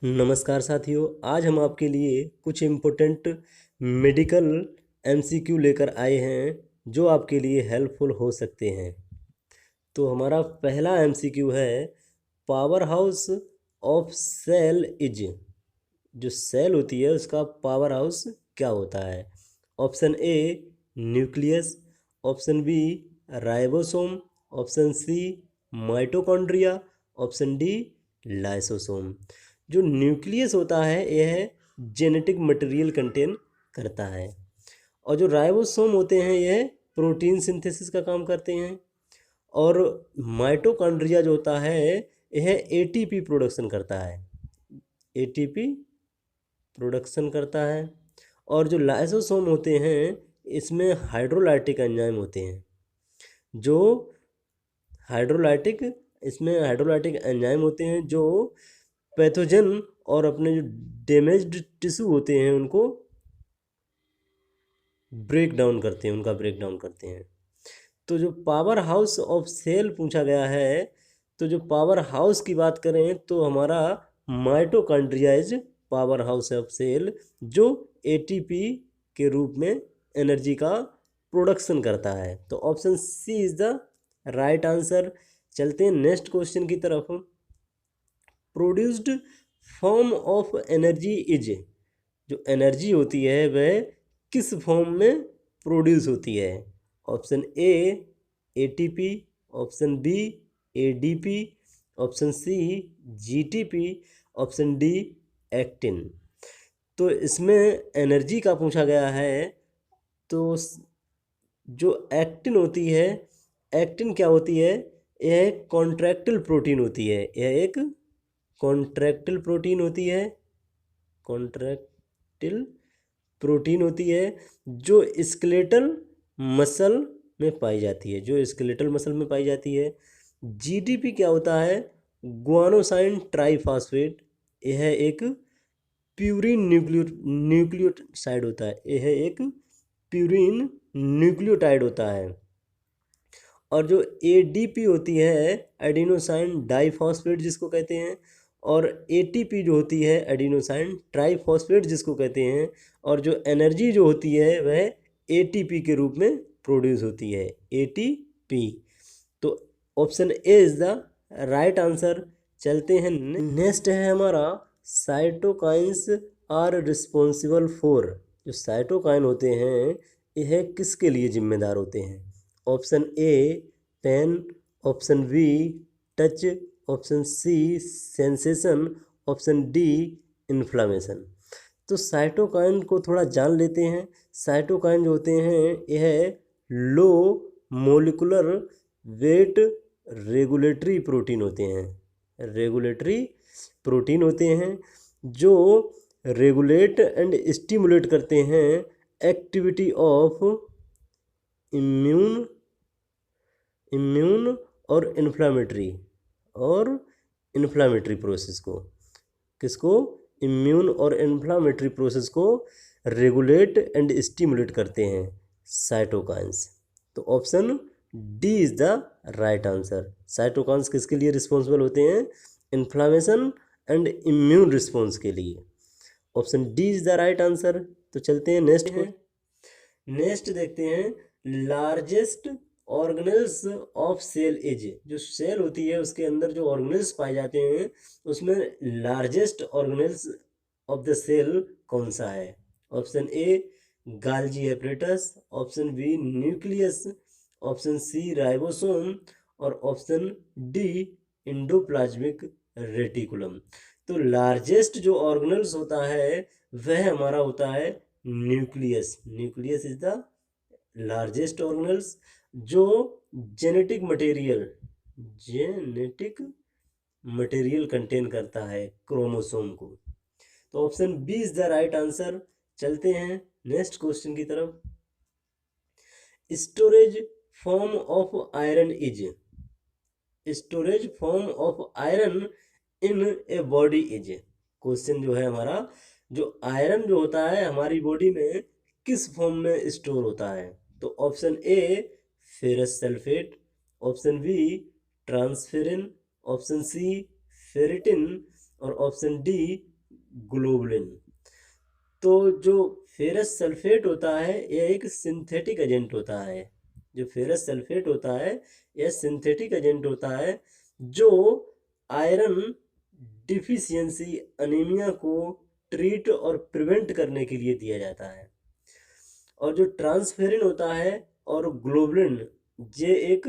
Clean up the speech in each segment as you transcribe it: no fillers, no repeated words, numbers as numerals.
नमस्कार साथियों, आज हम आपके लिए कुछ इम्पोर्टेंट मेडिकल एमसीक्यू लेकर आए हैं जो आपके लिए हेल्पफुल हो सकते हैं। तो हमारा पहला एमसीक्यू है, power house of cell is. जो सेल होती है उसका पावर हाउस क्या होता है? Option A nucleus, option B ribosome, option C mitochondria, option D lysosome. जो न्यूक्लियस होता है यह जेनेटिक मटेरियल कंटेन करता है, और जो राइबोसोम होते हैं यह प्रोटीन सिंथेसिस का काम करते हैं, और माइटोकॉन्ड्रिया जो होता है यह एटीपी प्रोडक्शन करता है, एटीपी प्रोडक्शन करता है। और जो लाइसोसोम होते हैं इसमें हाइड्रोलाइटिक एंजाइम होते हैं, जो हाइड्रोलाइटिक इसमें हाइड्रोलाइटिक एंजाइम होते हैं जो पैथोजन और अपने जो डैमेज्ड टिश्यू होते हैं उनको ब्रेक डाउन करते हैं, उनका ब्रेक डाउन करते हैं। तो जो पावर हाउस ऑफ सेल पूछा गया है, तो जो पावर हाउस की बात करें तो हमारा mitochondria is power house of cell, जो एटीपी के रूप में एनर्जी का प्रोडक्शन करता है। तो option C is the right answer. चलते हैं नेक्स्ट क्वेश्चन की तरफ। Produced form of energy is. जो एनर्जी होती है वह किस फॉर्म में प्रोड्यूस होती है? Option A ATP, option B ADP, option C GTP, option D actin. तो इसमें एनर्जी का पूछा गया है, तो जो एक्टिन होती है, एक्टिन क्या होती है? यह एक कॉन्ट्रैक्टिल प्रोटीन होती है, यह एक कॉन्ट्रैक्टिल प्रोटीन होती है, कॉन्ट्रैक्टिल प्रोटीन होती है जो स्केलेटल मसल में पाई जाती है, जो स्केलेटल मसल में पाई जाती है। जीडीपी क्या होता है? ग्वानोसाइन ट्राइफॉस्फेट, यह एक प्यूरिन न्यूक्लियोटाइड होता है, यह एक प्यूरिन न्यूक्लियोटाइड होता है। और जो एडीपी होती है एडिनोसाइन डाइफॉस्फेट जिसको कहते हैं, और एटीपी जो होती है एडिनोसाइन ट्राइफॉस्फेट जिसको कहते हैं, और जो एनर्जी जो होती है वह एटीपी के रूप में प्रोड्यूस होती है, एटीपी। तो option A is the right answer. चलते हैं नेक्स्ट है हमारा, साइटोकाइंस आर रिस्पॉन्सिबल फॉर। जो साइटोकाइन होते हैं यह किसके लिए जिम्मेदार होते हैं? Option A pain, option B touch, option C sensation, option D inflammation. तो साइटोकाइन को थोड़ा जान लेते हैं। साइटोकाइन जो होते हैं यह low molecular weight regulatory protein होते हैं, रेगुलेटरी प्रोटीन होते हैं जो रेगुलेट एंड स्टिमुलेट करते हैं एक्टिविटी ऑफ इम्यून इम्यून और इन्फ्लामेटरी प्रोसेस को, किसको? इम्यून और इन्फ्लामेटरी प्रोसेस को रेगुलेट एंड स्टिमुलेट करते हैं साइटोकाइंस। तो option D is the right answer. Cytokines किसके लिए रिस्पॉन्सिबल होते हैं? इन्फ्लामेशन एंड इम्यून रिस्पॉन्स के लिए। Option D is the right answer. तो चलते हैं नेक्स्ट देखते हैं, largest organelles of cell is. जो सेल होती है उसके अंदर जो ऑर्गेनेल्स पाए जाते हैं उसमें largest organelles of the cell कौन सा है? Option A Golgi apparatus, option B nucleus, option C ribosome, और ऑप्शन डी इंडोप्लाज्मिक रेटिकुलम। तो लार्जेस्ट जो ऑर्गेनेल्स होता है वह हमारा होता है nucleus. Nucleus is the largest organelles जो जेनेटिक मटेरियल कंटेन करता है क्रोमोसोम को। तो option B is the right answer. चलते हैं नेक्स्ट क्वेश्चन की तरफ। Storage form of iron is. Storage form of iron in a body is. Question जो है हमारा, जो आयरन जो होता है हमारी बॉडी में किस फॉर्म में स्टोर होता है? तो option A ferrous sulphate, option B transferrin, option C ferritin, और ऑप्शन डी ग्लोबुलिन। तो जो फेरस सल्फेट होता है यह एक सिंथेटिक एजेंट होता है। जो फेरस सल्फेट होता है यह सिंथेटिक एजेंट होता है जो आयरन डिफिशियंसी अनीमिया को ट्रीट और प्रिवेंट करने के लिए दिया जाता है। और जो ट्रांसफेरिन होता है और ग्लोबुलिन ये एक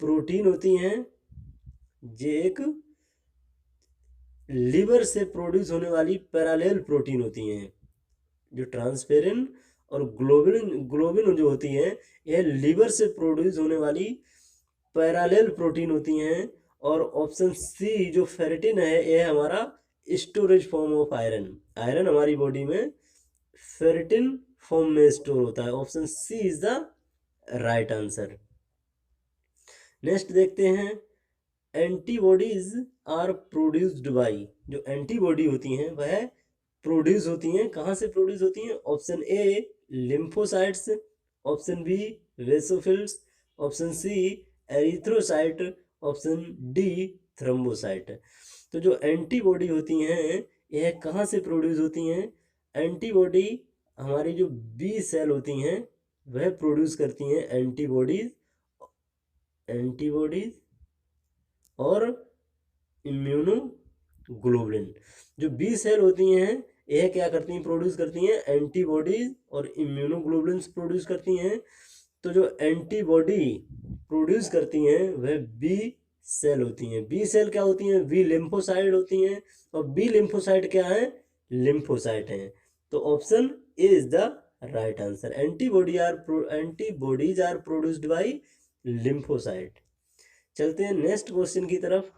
प्रोटीन होती हैं, ये एक लीवर से प्रोड्यूस होने वाली पैरेलल प्रोटीन होती हैं। जो ट्रांसफेरिन और ग्लोबिन जो होती हैं यह लीवर से प्रोड्यूस होने वाली पैरेलल प्रोटीन होती हैं। और ऑप्शन सी जो फेरिटिन है यह हमारा storage form of iron. Iron हमारी बॉडी में फेरिटिन फॉर्म में स्टोर होता है। Option C is the right answer. Next देखते हैं, एंटीबॉडीज आर प्रोड्यूस्ड बाई। जो एंटीबॉडी होती हैं वह प्रोड्यूस होती हैं, कहाँ से प्रोड्यूस होती हैं? Option A lymphocytes, option B basophils, option C erythrocyte, option D thrombocyte. तो जो एंटीबॉडी होती हैं यह कहाँ से प्रोड्यूस होती हैं? एंटीबॉडी हमारी जो बी सेल होती हैं वह प्रोड्यूस करती हैं एंटीबॉडीज और इम्यूनोग्लोबुलिन। जो बी सेल होती हैं यह क्या करती हैं? प्रोड्यूस करती हैं एंटीबॉडीज और इम्यूनोग्लोबुलिन प्रोड्यूस करती हैं। तो जो एंटीबॉडी प्रोड्यूस करती हैं वह बी सेल होती हैं। बी सेल क्या होती हैं? बी लिम्फोसाइट होती हैं। और बी लिम्फोसाइट क्या है? लिम्फोसाइट हैं। तो option A is the right answer. Antibodies are produced by lymphocyte. चलते हैं नेक्स्ट क्वेश्चन की तरफ।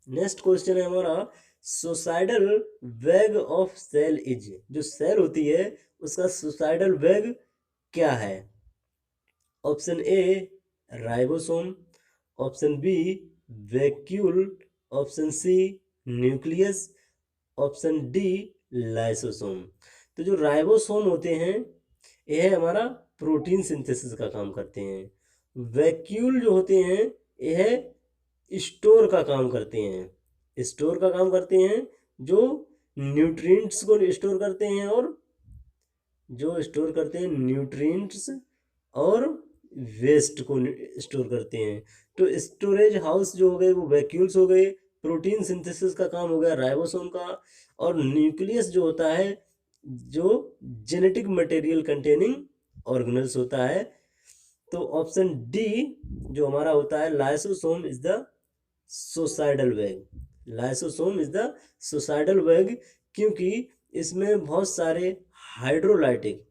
नेक्स्ट क्वेश्चन है हमारा, suicidal bag of cell is. जो सेल होती है उसका सुसाइडल वेग क्या है? Option A ribosome, option B vacuole, option C nucleus, option D lysosome. तो जो राइबोसोम होते हैं यह हमारा प्रोटीन सिंथेसिस का काम करते हैं। वैक्यूल जो होते हैं यह स्टोर का काम करते हैं। स्टोर का काम करते हैं जो न्यूट्रिएंट्स को स्टोर करते हैं और जो स्टोर करते हैं न्यूट्रिएंट्स और वेस्ट को स्टोर करते हैं। तो स्टोरेज हाउस जो हो गए वो वैक्यूल्स हो गए। प्रोटीन सिंथेसिस का काम हो गया राइबोसोम का। और न्यूक्लियस जो होता है जो जेनेटिक मटेरियल कंटेनिंग ऑर्गेनल्स होता है। तो ऑप्शन डी जो हमारा होता है लाइसोसोम इज द सुसाइडल वेग। लाइसोसोम इज द सुसाइडल वेग क्योंकि इसमें बहुत सारे हाइड्रोलाइटिक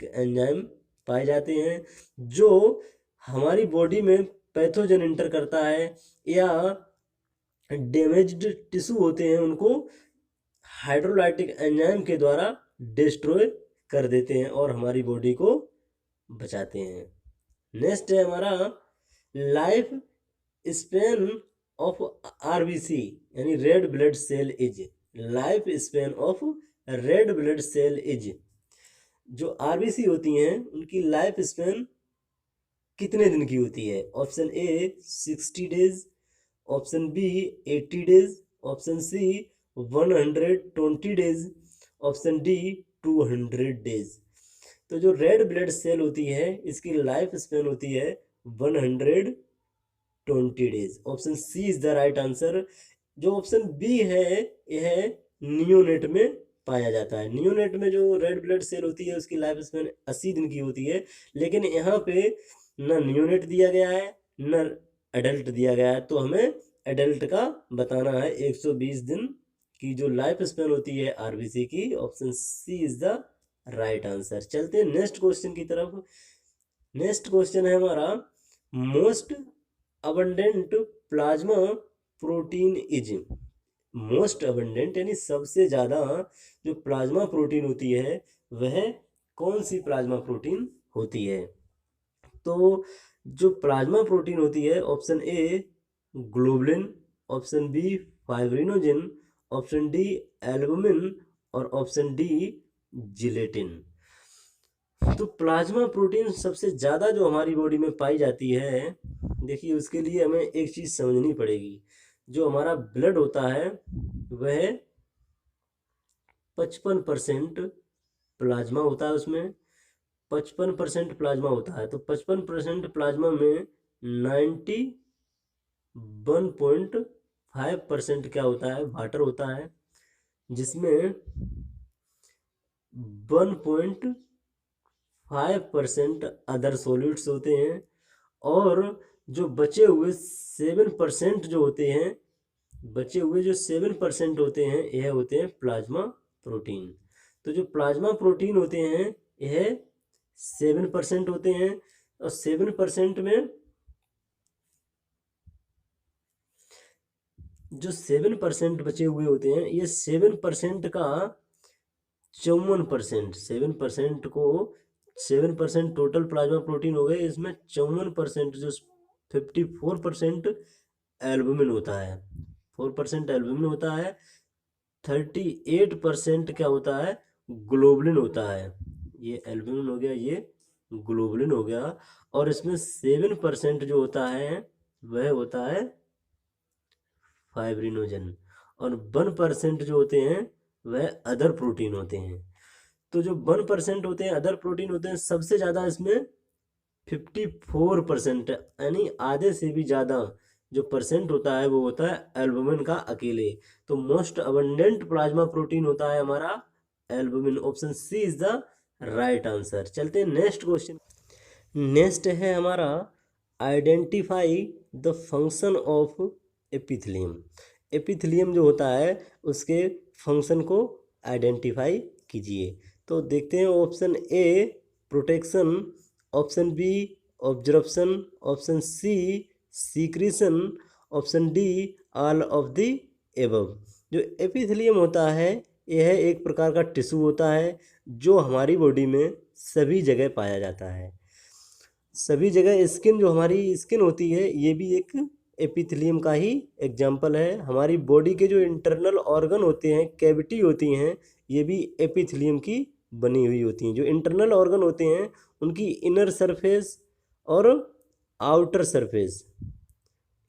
एंजाइम पाए जाते हैं जो हमारी बॉडी में पैथोजन इंटर करता है या डैमेज्ड टिश्यू होते हैं उनको हाइड्रोलाइटिक एंजाइम के द्वारा डिस्ट्रॉय कर देते हैं और हमारी बॉडी को बचाते हैं। नेक्स्ट है हमारा लाइफ स्पेन ऑफ आरबीसी यानी red blood cell is. Life span of red blood cell is. जो आरबीसी होती हैं उनकी लाइफ स्पेन कितने दिन की होती है? Option A 60 days, option B 80 days, option C 120 days, option D 200 days. तो जो रेड ब्लड सेल होती है इसकी लाइफ स्पेन होती है 120 days. Option C is the right answer. जो ऑप्शन बी है यह नियोनेट में पाया जाता है। नियोनेट में जो रेड ब्लड सेल होती है उसकी लाइफ स्पेन 80 दिन की होती है। लेकिन यहाँ पे न नियोनेट दिया गया है न एडल्ट दिया गया है, तो हमें एडल्ट का बताना है। 120 दिन की जो लाइफ स्पेन होती है आरबीसी की। Option C is the right answer. चलते हैं नेक्स्ट क्वेश्चन की तरफ। नेक्स्ट क्वेश्चन है हमारा, most abundant plasma protein is. Most abundant यानी सबसे ज़्यादा जो प्लाज्मा प्रोटीन होती है वह कौन सी प्लाज्मा प्रोटीन होती है? तो जो प्लाज्मा प्रोटीन होती है option A globulin, option B fibrinogen, option D albumin और ऑप्शन डी जिलेटिन। तो प्लाज्मा प्रोटीन सबसे ज़्यादा जो हमारी बॉडी में पाई जाती है, देखिए उसके लिए हमें एक चीज़ समझनी पड़ेगी। जो हमारा ब्लड होता है वह 55% प्लाज्मा होता है, उसमें 55% प्लाज्मा होता है। तो 55% प्लाज्मा में 91.5% क्या होता है, वाटर होता है, जिसमें 1.5% अदर सॉलिड्स होते हैं, और जो बचे हुए 7% जो होते हैं, बचे हुए जो 7% होते हैं, यह होते हैं प्लाज्मा प्रोटीन। तो जो प्लाज्मा प्रोटीन होते हैं यह 7% होते हैं, और 7% में जो 7% बचे हुए होते हैं, ये 7% का 54%, 7% को 7% टोटल प्लाज्मा प्रोटीन हो गए, इसमें 54% जो 54% एल्बुमिन होता है, 4% एल्बुमिन होता है, 38% क्या होता है, ग्लोबुलिन होता है। ये एल्बुमिन हो गया, ये ग्लोबुलिन हो गया, और इसमें 7% जो होता है वह होता है फाइब्रिनोजन, और 1% जो होते हैं वह अदर प्रोटीन होते हैं। तो जो 1% होते हैं, अदर प्रोटीन होते हैं, सबसे ज़्यादा इसमें 54%, यानी आधे से भी ज़्यादा जो परसेंट होता है वो होता है एल्बुमिन का अकेले। तो मोस्ट अबंडेंट प्लाज्मा प्रोटीन होता है हमारा albumin. Option C is the right answer. चलते हैं नेक्स्ट क्वेश्चन। नेक्स्ट है हमारा, identify the function of epithelium. Epithelium जो होता है उसके फंक्शन को आइडेंटिफाई कीजिए। तो देखते हैं, option A protection, option B absorption, option C secretion, option D all of the above. जो एपिथेलियम होता है यह एक प्रकार का टिश्यू होता है जो हमारी बॉडी में सभी जगह पाया जाता है, सभी जगह। स्किन, जो हमारी स्किन होती है, ये भी एक एपिथेलियम का ही एग्जाम्पल है। हमारी बॉडी के जो इंटरनल ऑर्गन होते हैं, कैविटी होती हैं, ये भी एपिथेलियम की बनी हुई होती हैं। जो इंटरनल ऑर्गन होते हैं उनकी इनर सरफेस और आउटर सरफेस,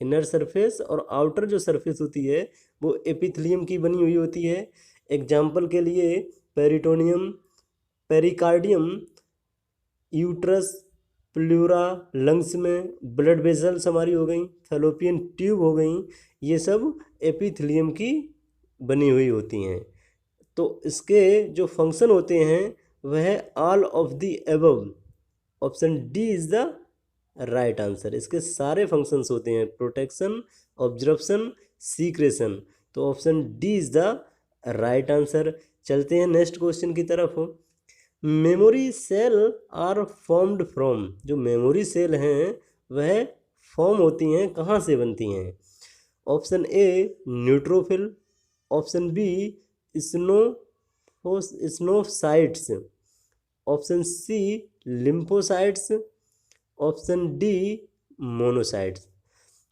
इनर सरफेस और आउटर जो सरफेस होती है वो एपिथेलियम की बनी हुई होती है। एग्जाम्पल के लिए peritoneum, pericardium, uterus, pleura lungs में, ब्लड वेसल्स हमारी हो गई, फैलोपियन ट्यूब हो गई, ये सब एपिथेलियम की बनी हुई होती हैं। तो इसके जो फंक्शन होते हैं वह all of the above. Option D is the right answer. इसके सारे फंक्शंस होते हैं, प्रोटेक्शन, ऑब्जर्प्शन, सीक्रेशन। तो option D is the right answer. चलते हैं नेक्स्ट क्वेश्चन की तरफ। Memory cell are formed from. जो मेमोरी सेल हैं वह फॉर्म होती हैं, कहाँ से बनती हैं? Option A neutrophil, option B स्नोसाइट्स, option C lymphocytes, option D monocytes.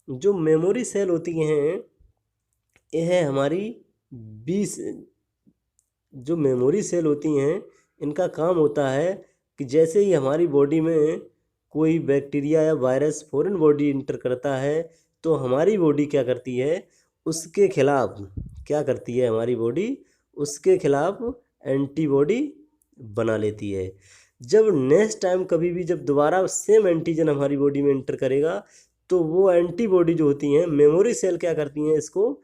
जो मेमोरी सेल होती हैं यह हमारी 20, जो मेमोरी सेल होती हैं इनका काम होता है कि जैसे ही हमारी बॉडी में कोई बैक्टीरिया या वायरस फॉरेन बॉडी इंटर करता है तो हमारी बॉडी क्या करती है, उसके खिलाफ क्या करती है, हमारी बॉडी उसके खिलाफ एंटीबॉडी बना लेती है। जब नेक्स्ट टाइम कभी भी जब दोबारा सेम एंटीजन हमारी बॉडी में इंटर करेगा तो वो एंटीबॉडी जो होती हैं, मेमोरी सेल क्या करती हैं, इसको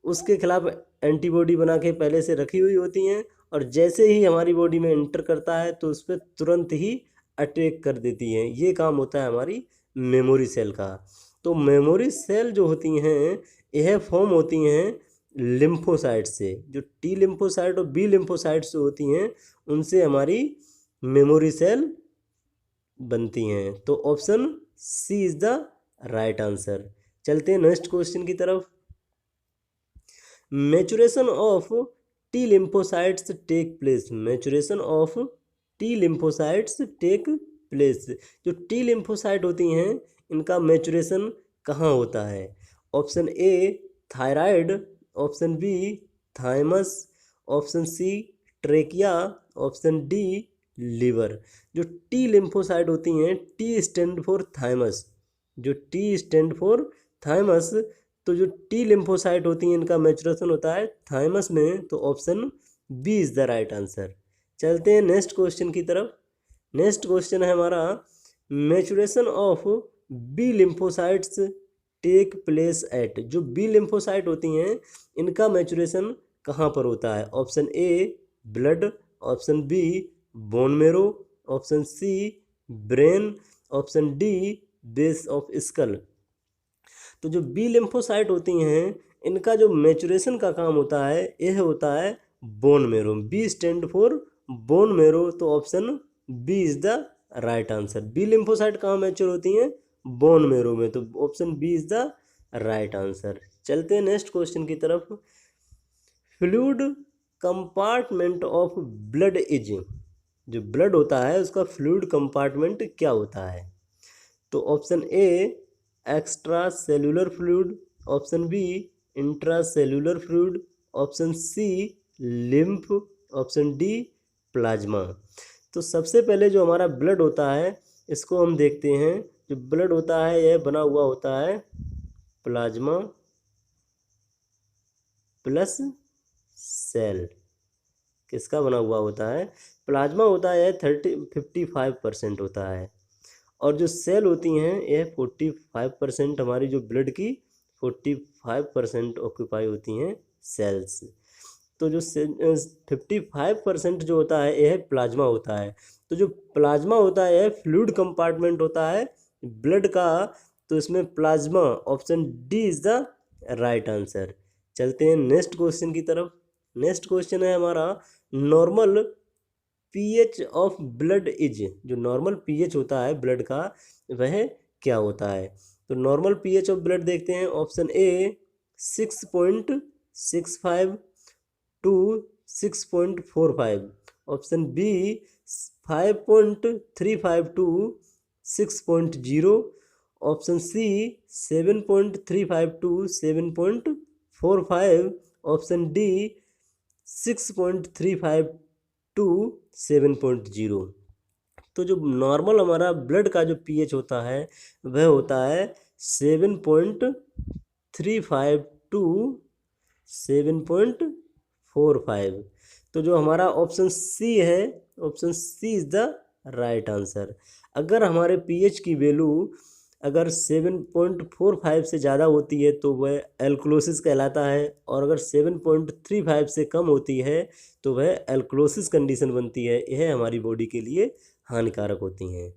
उसके खिलाफ एंटीबॉडी बना के पहले से रखी हुई होती हैं, और जैसे ही हमारी बॉडी में इंटर करता है तो उस पर तुरंत ही अटैक कर देती हैं। ये काम होता है हमारी मेमोरी सेल का। तो मेमोरी सेल जो होती हैं यह फॉर्म होती हैं लिम्फोसाइट से। जो टी लिम्फोसाइट और बी लिम्फोसाइट जो होती हैं उनसे हमारी मेमोरी सेल बनती हैं। तो option C is the right answer. चलते हैं नेक्स्ट क्वेश्चन की तरफ। Maturation of T lymphocytes take place. Maturation of T lymphocytes take place. जो टी लिम्फोसाइट होती हैं इनका मैचुरेशन कहाँ होता है? Option A thyroid, option B thymus, option C trachea, option D liver. जो टी लिम्फोसाइट होती हैं, टी स्टैंड फॉर थाइमस, जो टी स्टैंड फॉर थाइमस, तो जो टी लिम्फोसाइट होती हैं इनका मैचुरेशन होता है थाइमस में, तो option B is the right answer. चलते हैं नेक्स्ट क्वेश्चन की तरफ। नेक्स्ट क्वेश्चन है हमारा, maturation of B lymphocytes take place at. जो बी लिम्फोसाइट होती हैं इनका मैचुरेशन कहाँ पर होता है? Option A blood, option B bone marrow, option C brain, option D base of skull. तो जो बी लिम्फोसाइट होती हैं इनका जो मैचुरेशन का काम होता है यह होता है bone marrow. B stand for bone marrow, तो option B is the right answer. B lymphocyte कहाँ मैच्योर होती हैं? बोन मेरो में, तो option B is the right answer. चलते हैं नेक्स्ट क्वेश्चन की तरफ। Fluid compartment of blood is, जो ब्लड होता है उसका फ्लूइड कंपार्टमेंट क्या होता है? तो option A extra cellular fluid, option B intra cellular fluid, option C lymph, option D plasma. तो सबसे पहले जो हमारा ब्लड होता है इसको हम देखते हैं। जो ब्लड होता है यह बना हुआ होता है प्लाज्मा प्लस सेल। किसका बना हुआ होता है? प्लाज्मा होता है 55% होता है, और जो सेल होती हैं यह 45% हमारी जो ब्लड की 45% ऑक्यूपाई होती हैं सेल्स। तो जो 55% जो होता है यह प्लाज्मा होता है। तो जो प्लाज्मा होता है यह फ्लूइड कंपार्टमेंट होता है ब्लड का, तो इसमें plasma option D is the right answer. चलते हैं नेक्स्ट क्वेश्चन की तरफ। नेक्स्ट क्वेश्चन है हमारा, normal pH of blood is. जो नॉर्मल पीएच होता है ब्लड का वह क्या होता है? तो नॉर्मल पीएच ऑफ ब्लड देखते हैं। Option A 6.65 to 6.45, option B 5.35 to 6.0, option C 7.35 to 7.45, option D 6.35 to 7.0। तो जो नॉर्मल हमारा ब्लड का जो पीएच होता है वह होता है 7.35 टू 7.45। तो जो हमारा ऑप्शन सी है, option C is the right answer. अगर हमारे पीएच की वैल्यू अगर 7.45 से ज़्यादा होती है तो वह एल्कलोसिस कहलाता है, और अगर 7.35 से कम होती है तो वह एल्कलोसिस कंडीशन बनती है। यह हमारी बॉडी के लिए हानिकारक होती हैं।